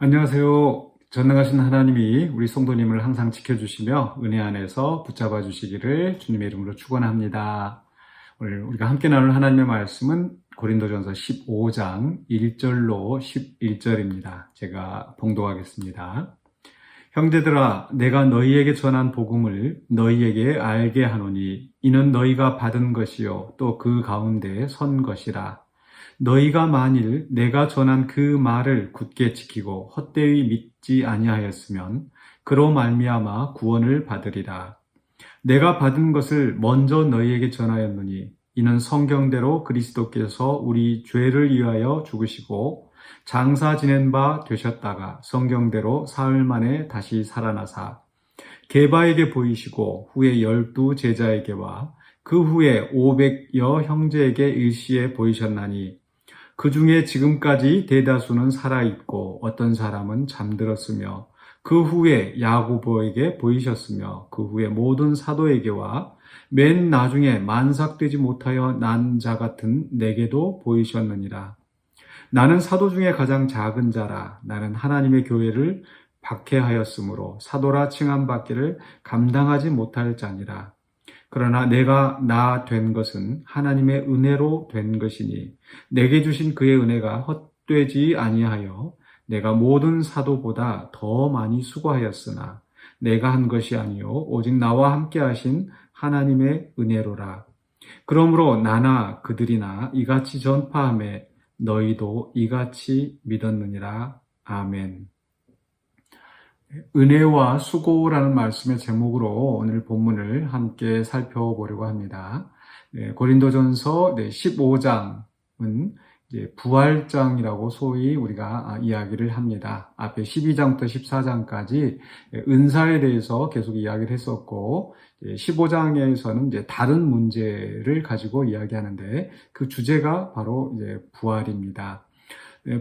안녕하세요. 전능하신 하나님이 우리 성도님을 항상 지켜주시며 은혜 안에서 붙잡아 주시기를 주님의 이름으로 축원합니다. 오늘 우리가 함께 나눌 하나님의 말씀은 고린도전서 15장 1절로 11절입니다. 제가 봉독하겠습니다. 형제들아, 내가 너희에게 전한 복음을 너희에게 알게 하노니 이는 너희가 받은 것이요 또 그 가운데 선 것이라. 너희가 만일 내가 전한 그 말을 굳게 지키고 헛되이 믿지 아니하였으면 그로 말미암아 구원을 받으리라. 내가 받은 것을 먼저 너희에게 전하였노니 이는 성경대로 그리스도께서 우리 죄를 위하여 죽으시고 장사 지낸 바 되셨다가 성경대로 사흘 만에 다시 살아나사 게바에게 보이시고 후에 12 제자에게와 그 후에 500여 형제에게 일시에 보이셨나니 그 중에 지금까지 대다수는 살아있고 어떤 사람은 잠들었으며 그 후에 야고보에게 보이셨으며 그 후에 모든 사도에게와 맨 나중에 만삭되지 못하여 난 자 같은 내게도 보이셨느니라. 나는 사도 중에 가장 작은 자라. 나는 하나님의 교회를 박해하였으므로 사도라 칭함받기를 감당하지 못할 자니라. 그러나 내가 나 된 것은 하나님의 은혜로 된 것이니 내게 주신 그의 은혜가 헛되지 아니하여 내가 모든 사도보다 더 많이 수고하였으나 내가 한 것이 아니요 오직 나와 함께 하신 하나님의 은혜로라. 그러므로 나나 그들이나 이같이 전파하매 너희도 이같이 믿었느니라. 아멘. 은혜와 수고라는 말씀의 제목으로 오늘 본문을 함께 살펴보려고 합니다. 고린도전서 15장은 부활장이라고 소위 우리가 이야기를 합니다. 앞에 12장부터 14장까지 은사에 대해서 계속 이야기를 했었고 15장에서는 이제 다른 문제를 가지고 이야기하는데 그 주제가 바로 이제 부활입니다.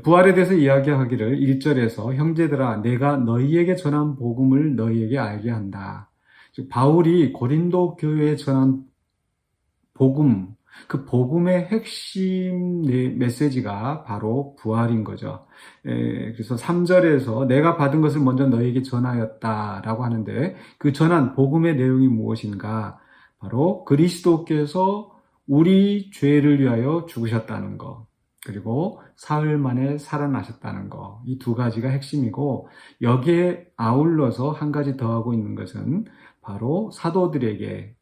부활에 대해서 이야기하기를 1절에서 형제들아 내가 너희에게 전한 복음을 너희에게 알게 한다. 즉 바울이 고린도 교회에 전한 복음, 그 복음의 핵심 메시지가 바로 부활인 거죠. 그래서 3절에서 내가 받은 것을 먼저 너희에게 전하였다라고 하는데 그 전한 복음의 내용이 무엇인가? 바로 그리스도께서 우리 죄를 위하여 죽으셨다는 것. 그리고 사흘 만에 살아나셨다는 거. 이 두 가지가 핵심이고 여기에 아울러서 한 가지 더 하고 있는 것은 바로 사도들에게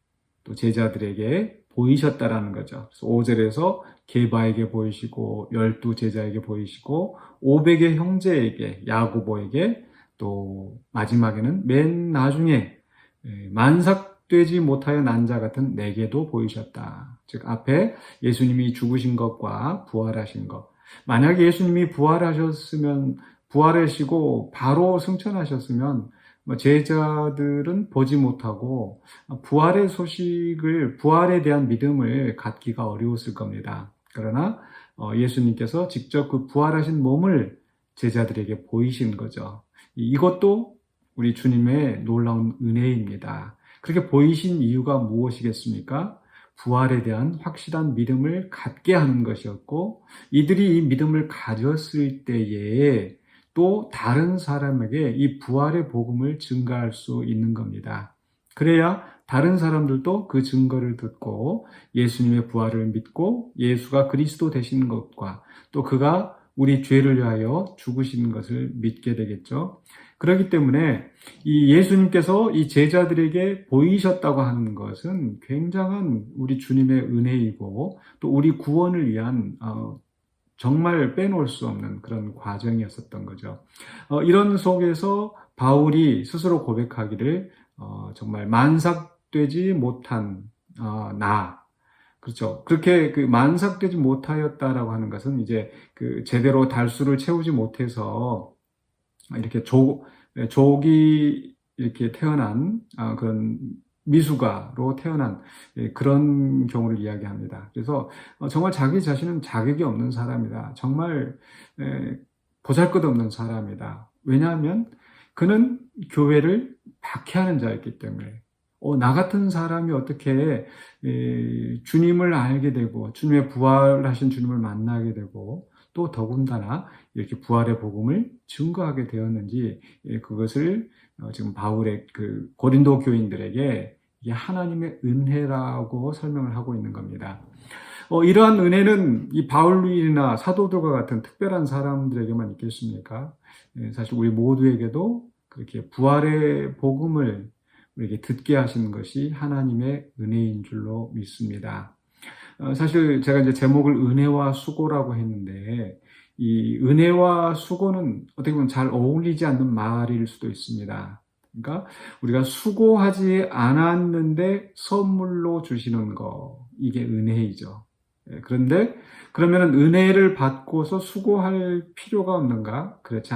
또 제자들에게 보이셨다라는 거죠. 그래서 5절에서 게바에게 보이시고 12 제자에게 보이시고 500의 형제에게 야고보에게 또 마지막에는 맨 나중에 만삭되지 못하여 난 자 같은 내게도 보이셨다. 즉 앞에 예수님이 죽으신 것과 부활하신 것. 만약에 예수님이 부활하시고 바로 승천하셨으면 제자들은 보지 못하고 부활의 소식을, 부활에 대한 믿음을 갖기가 어려웠을 겁니다. 그러나 예수님께서 직접 그 부활하신 몸을 제자들에게 보이신 거죠. 이것도 우리 주님의 놀라운 은혜입니다. 그렇게 보이신 이유가 무엇이겠습니까? 부활에 대한 확실한 믿음을 갖게 하는 것이었고 이들이 이 믿음을 가졌을 때에 또 다른 사람에게 이 부활의 복음을 증가할 수 있는 겁니다. 그래야 다른 사람들도 그 증거를 듣고 예수님의 부활을 믿고 예수가 그리스도 되신 것과 또 그가 우리 죄를 위하여 죽으신 것을 믿게 되겠죠. 그렇기 때문에 이 예수님께서 이 제자들에게 보이셨다고 하는 것은 굉장한 우리 주님의 은혜이고 또 우리 구원을 위한 정말 빼놓을 수 없는 그런 과정이었었던 거죠. 이런 속에서 바울이 스스로 고백하기를 정말 만삭되지 못한 그렇죠. 그렇게 그 만삭되지 못하였다라고 하는 것은 이제 그 제대로 달수를 채우지 못해서 이렇게 족이 이렇게 태어난 그런 미숙아로 태어난 그런 경우를 이야기합니다. 그래서 정말 자기 자신은 자격이 없는 사람이다. 정말 보잘것없는 사람이다. 왜냐하면 그는 교회를 박해하는 자였기 때문에 나 같은 사람이 어떻게 주님을 알게 되고 주님의 부활하신 주님을 만나게 되고 또 더군다나 이렇게 부활의 복음을 증거하게 되었는지 그것을 지금 바울의 그 고린도 교인들에게 이게 하나님의 은혜라고 설명을 하고 있는 겁니다. 이러한 은혜는 이 바울이나 사도들과 같은 특별한 사람들에게만 있겠습니까? 사실 우리 모두에게도 그렇게 부활의 복음을 우리에게 듣게 하시는 것이 하나님의 은혜인 줄로 믿습니다. 사실 제가 이제 제목을 은혜와 수고라고 했는데 이 은혜와 수고는 어떻게 보면 잘 어울리지 않는 말일 수도 있습니다. 그러니까 우리가 수고하지 않았는데 선물로 주시는 거, 이게 은혜이죠. 그런데 그러면 은혜를 받고서 수고할 필요가 없는가? 그렇지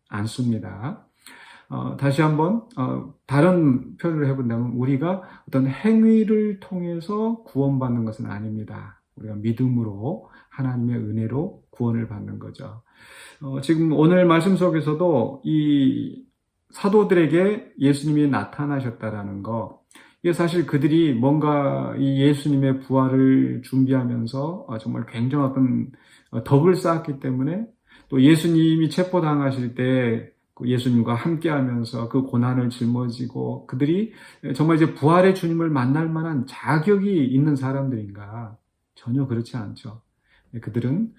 않습니다. 다시 한번 다른 표현을 해본다면 우리가 어떤 행위를 통해서 구원받는 것은 아닙니다. 우리가 믿음으로 하나님의 은혜로 구원을 받는 거죠. 지금 오늘 말씀 속에서도 이 사도들에게 예수님이 나타나셨다라는 거, 이게 사실 그들이 뭔가 이 예수님의 부활을 준비하면서 정말 굉장한 어떤 덕을 쌓았기 때문에 또 예수님이 체포당하실 때 예수님과 함께 하면서 그 고난을 짊어지고 그들이 정말 이제 부활의 주님을 만날 만한 자격이 있는 사람들인가? 전혀 그렇지 않죠. 그들은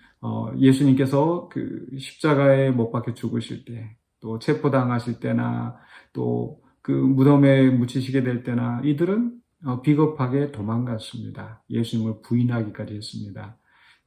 예수님께서 그 십자가에 못 박혀 죽으실 때, 또 체포당하실 때나 또 그 무덤에 묻히시게 될 때나 이들은 비겁하게 도망갔습니다. 예수님을 부인하기까지 했습니다.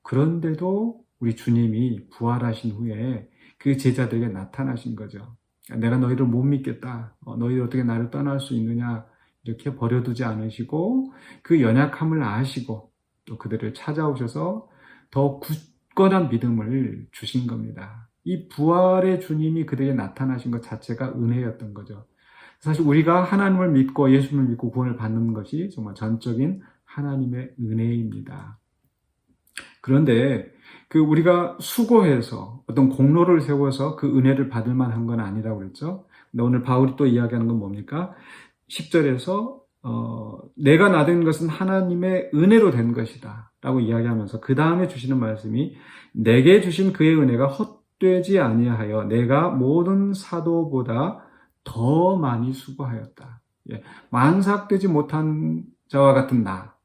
그런데도 우리 주님이 부활하신 후에 그 제자들에게 나타나신 거죠. 내가 너희를 못 믿겠다. 너희들 어떻게 나를 떠날 수 있느냐. 이렇게 버려두지 않으시고 그 연약함을 아시고 또 그들을 찾아오셔서 더 굳건한 믿음을 주신 겁니다. 이 부활의 주님이 그들에게 나타나신 것 자체가 은혜였던 거죠. 사실 우리가 하나님을 믿고 예수님을 믿고 구원을 받는 것이 정말 전적인 하나님의 은혜입니다. 그런데 그 우리가 수고해서 어떤 공로를 세워서 그 은혜를 받을 만한 건 아니라고 그랬죠. 근데 오늘 바울이 또 이야기하는 건 뭡니까? 10절에서 내가 나된 것은 하나님의 은혜로 된 것이다 라고 이야기하면서 그 다음에 주시는 말씀이 내게 주신 그의 은혜가 헛되지 아니하여 내가 모든 사도보다 더 많이 수고하였다. 만삭되지 못한 자와 같은 나,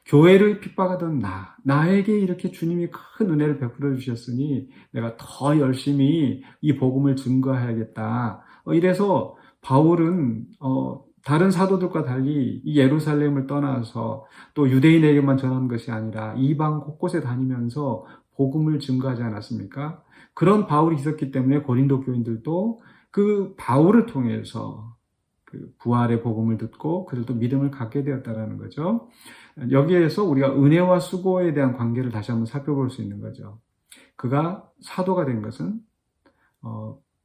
교회를 핍박하던 나에게 이렇게 주님이 큰 은혜를 베풀어 주셨으니 내가 더 열심히 이 복음을 증거해야겠다. 이래서 바울은 다른 사도들과 달리 이 예루살렘을 떠나서 또 유대인에게만 전한 것이 아니라 이방 곳곳에 다니면서 복음을 증거하지 않았습니까? 그런 바울이 있었기 때문에 고린도 교인들도 그 바울을 통해서 그 부활의 복음을 듣고 그들도 믿음을 갖게 되었다라는 거죠. 여기에서 우리가 은혜와 수고에 대한 관계를 다시 한번 살펴볼 수 있는 거죠. 그가 사도가 된 것은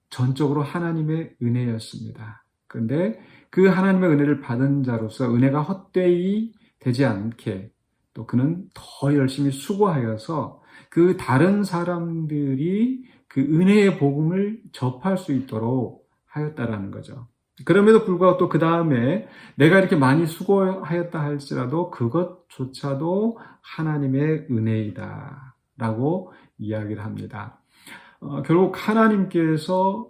전적으로 하나님의 은혜였습니다. 그런데 그 하나님의 은혜를 받은 자로서 은혜가 헛되이 되지 않게 또 그는 더 열심히 수고하여서 그 다른 사람들이 그 은혜의 복음을 접할 수 있도록 하였다라는 거죠. 그럼에도 불구하고 또 그 다음에 내가 이렇게 많이 수고하였다 할지라도 그것조차도 하나님의 은혜이다 라고 이야기를 합니다. 결국 하나님께서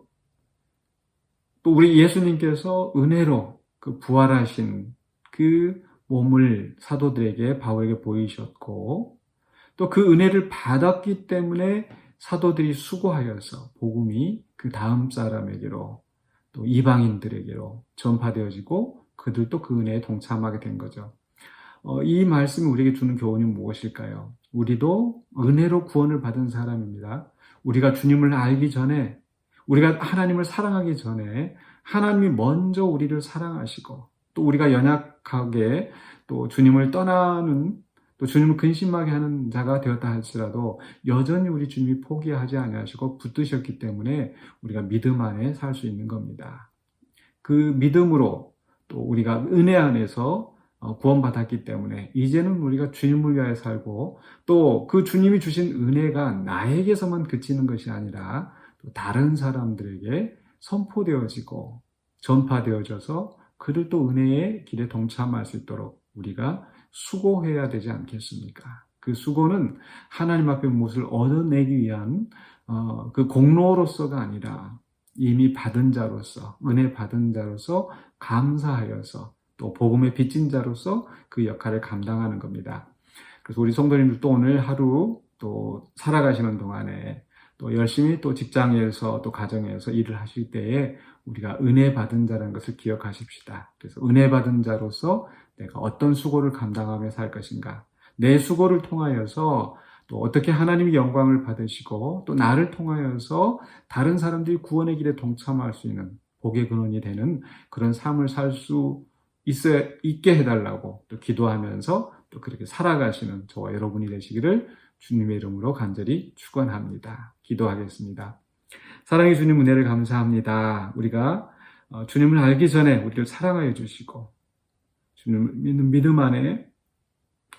또 우리 예수님께서 은혜로 그 부활하신 그 몸을 사도들에게 바울에게 보이셨고 또 그 은혜를 받았기 때문에 사도들이 수고하여서 복음이 그 다음 사람에게로 또 이방인들에게로 전파되어지고 그들도 그 은혜에 동참하게 된 거죠. 이 말씀이 우리에게 주는 교훈이 무엇일까요? 우리도 은혜로 구원을 받은 사람입니다. 우리가 주님을 알기 전에 우리가 하나님을 사랑하기 전에 하나님이 먼저 우리를 사랑하시고 또 우리가 연약하게 또 주님을 떠나는 또 주님을 근심하게 하는 자가 되었다 할지라도 여전히 우리 주님이 포기하지 아니하시고 붙드셨기 때문에 우리가 믿음 안에 살 수 있는 겁니다. 그 믿음으로 또 우리가 은혜 안에서 구원받았기 때문에 이제는 우리가 주님을 위하여 살고 또 그 주님이 주신 은혜가 나에게서만 그치는 것이 아니라 또 다른 사람들에게 선포되어지고 전파되어져서 그들도 은혜의 길에 동참할 수 있도록 우리가 수고해야 되지 않겠습니까? 그 수고는 하나님 앞에 무엇을 얻어내기 위한 그 공로로서가 아니라 이미 받은 자로서, 은혜 받은 자로서 감사하여서 또 복음의 빚진 자로서 그 역할을 감당하는 겁니다. 그래서 우리 성도님들도 오늘 하루 또 살아가시는 동안에 또 열심히 또 직장에서 또 가정에서 일을 하실 때에 우리가 은혜 받은 자라는 것을 기억하십시다. 그래서 은혜 받은 자로서 내가 어떤 수고를 감당하며 살 것인가, 내 수고를 통하여서 또 어떻게 하나님의 영광을 받으시고 또 나를 통하여서 다른 사람들이 구원의 길에 동참할 수 있는 복의 근원이 되는 그런 삶을 살 수 있게 해달라고 또 기도하면서 또 그렇게 살아가시는 저와 여러분이 되시기를 주님의 이름으로 간절히 축원합니다. 기도하겠습니다. 사랑의 주님, 은혜를 감사합니다. 우리가 주님을 알기 전에 우리를 사랑하여 주시고 주님을 믿는 믿음 안에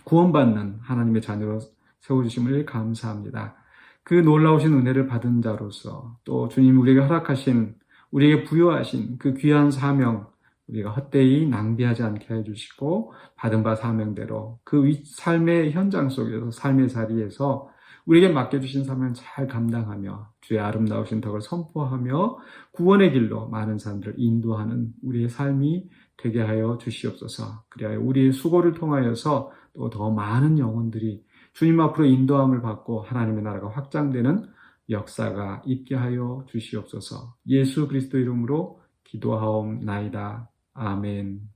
구원받는 하나님의 자녀로 세워주심을 감사합니다. 그 놀라우신 은혜를 받은 자로서 또 주님이 우리에게 허락하신, 우리에게 부여하신 그 귀한 사명, 우리가 헛되이 낭비하지 않게 해주시고 받은 바 사명대로 그 삶의 현장 속에서, 삶의 자리에서 우리에게 맡겨주신 사명을 잘 감당하며 주의 아름다우신 덕을 선포하며 구원의 길로 많은 사람들을 인도하는 우리의 삶이 되게 하여 주시옵소서. 그리하여 우리의 수고를 통하여서 또 더 많은 영혼들이 주님 앞으로 인도함을 받고 하나님의 나라가 확장되는 역사가 있게 하여 주시옵소서. 예수 그리스도 이름으로 기도하옵나이다. 아멘.